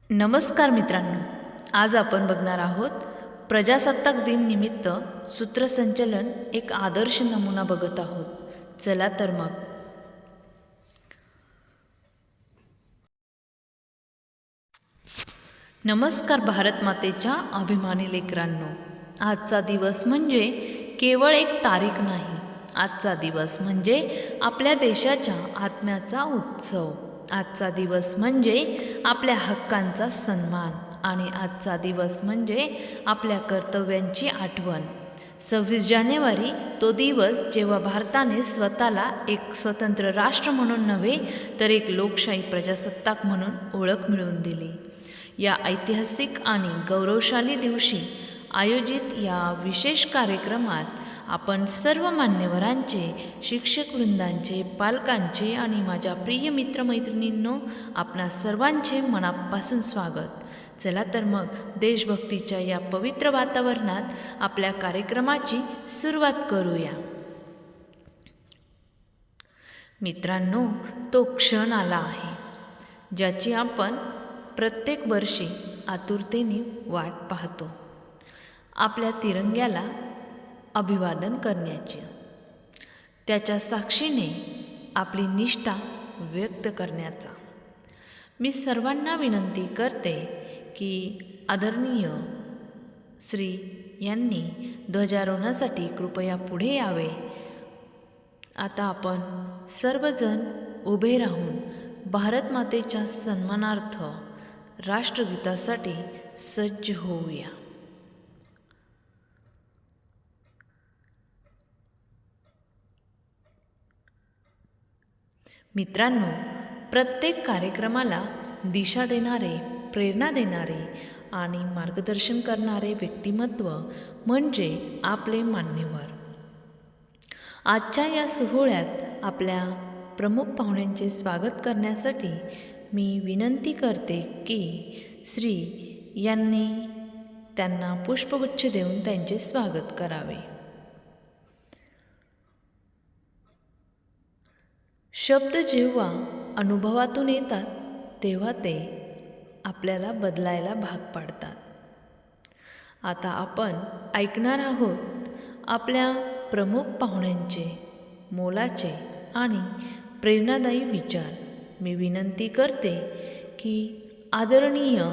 नमस्कार मित्रांनो, आज आपण बघणार आहोत प्रजासत्ताक दिन निमित्त सूत्रसंचलन एक आदर्श नमुना बघत आहोत। चला तर मग नमस्कार भारत मातेच्या अभिमानी लेकरांनो, आजचा दिवस म्हणजे केवळ एक तारीख नाही, आजचा दिवस म्हणजे आपल्या देशाच्या आत्म्याचा उत्सव। आजचा दिवस म्हणजे आपल्या हक्कांचा सन्मान आणि आजचा दिवस म्हणजे आपल्या कर्तव्यांची आठवण। 26 जानेवारी तो दिवस जेव्हा भारताने स्वतःला एक स्वतंत्र राष्ट्र म्हणून नव्हे तर एक लोकशाही प्रजासत्ताक म्हणून ओळख मिळवून दिली। या ऐतिहासिक आणि गौरवशाली दिवशी आयोजित या विशेष कार्यक्रमात आपण सर्व मान्यवरांचे, शिक्षकवृंदांचे, पालकांचे आणि माझ्या प्रिय मित्रमैत्रिणींनो, आपणा सर्वांचे मनापासून स्वागत। चला तर मग देशभक्तीच्या या पवित्र वातावरणात आपल्या कार्यक्रमाची सुरुवात करूया। मित्रांनो, तो क्षण आला आहे ज्याची आपण प्रत्येक वर्षी आतुरतेने वाट पाहतो, आपल्या तिरंग्याला अभिवादन करण्याची, त्याच्या साक्षीने आपली निष्ठा व्यक्त करण्याचा। मी सर्वांना विनंती करते की आदरणीय श्री यांनी ध्वजारोहणासाठी कृपया पुढे यावे। आता आपण सर्वजण उभे राहून भारत मातेच्या सन्मानार्थ राष्ट्रगीतासाठी सज्ज होऊया। मित्रांनो, प्रत्येक कार्यक्रमाला दिशा देणारे, प्रेरणा देणारे आणि मार्गदर्शन करणारे व्यक्तिमत्व म्हणजे आपले मान्यवर। आजच्या या सोहळ्यात आपल्या प्रमुख पाहुण्यांचे स्वागत करण्यासाठी मी विनंती करते की श्री यांनी त्यांना पुष्पगुच्छ देऊन त्यांचे स्वागत करावे। शब्द जेव्हा अनुभवातून येतात तेव्हा ते आपल्याला बदलायला भाग पाडतात। आता आपण ऐकणार आहोत आपल्या प्रमुख पाहुण्यांचे मोलाचे आणि प्रेरणादायी विचार। मी विनंती करते की आदरणीय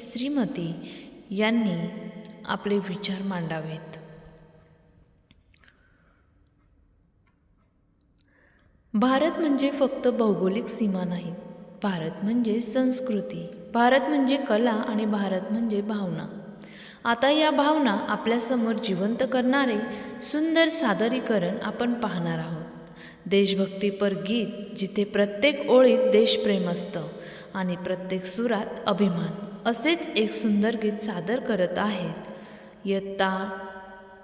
श्रीमती यांनी आपले विचार मांडावेत। भारत म्हणजे फक्त भौगोलिक सीमा नाहीत, भारत म्हणजे संस्कृती, भारत म्हणजे कला आणि भारत म्हणजे भावना। आता या भावना आपल्यासमोर जिवंत करणारे सुंदर सादरीकरण आपण पाहणार आहोत। देशभक्तीपर गीत जिथे प्रत्येक ओळीत देशप्रेम असतं आणि प्रत्येक सुरात अभिमान, असेच एक सुंदर गीत सादर करत आहेत इयत्ता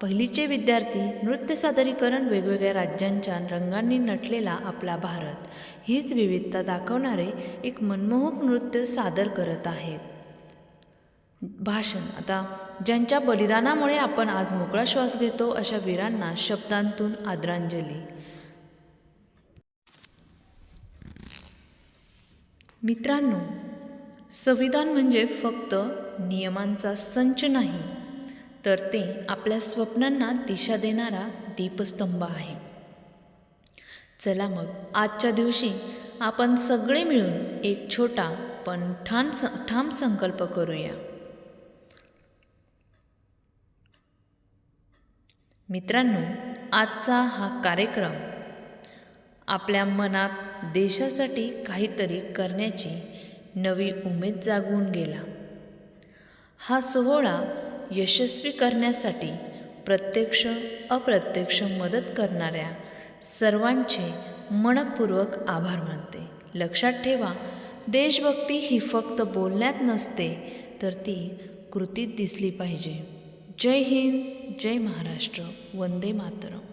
पहिलीचे विद्यार्थी। नृत्य सादरीकरण वेगवेगळ्या राज्यांच्या रंगांनी नटलेला आपला भारत हीच विविधता दाखवणारे एक मनमोहक नृत्य सादर करत आहेत। भाषण आता ज्यांच्या बलिदानामुळे आपण आज मोकळा श्वास घेतो अशा वीरांना शब्दांतून आदरांजली। मित्रांनो, संविधान म्हणजे फक्त नियमांचा संच नाही तर ते आपल्या स्वप्नांना दिशा देणारा दीपस्तंभ आहे। चला मग आजच्या दिवशी आपण सगळे मिळून एक छोटा पण ठाम संकल्प करूया। मित्रांनो, आजचा हा कार्यक्रम आपल्या मनात देशासाठी काहीतरी करण्याची नवी उमेद जागवून गेला। हा सोहळा यशस्वी करण्यासाठी प्रत्यक्ष अप्रत्यक्ष मदत करणाऱ्या सर्वांचे मनपूर्वक आभार मानते। लक्षात ठेवा, देशभक्ती ही फक्त बोलण्यात नसते तर ती कृतीत दिसली पाहिजे। जय हिंद, जय महाराष्ट्र, वंदे मातरम।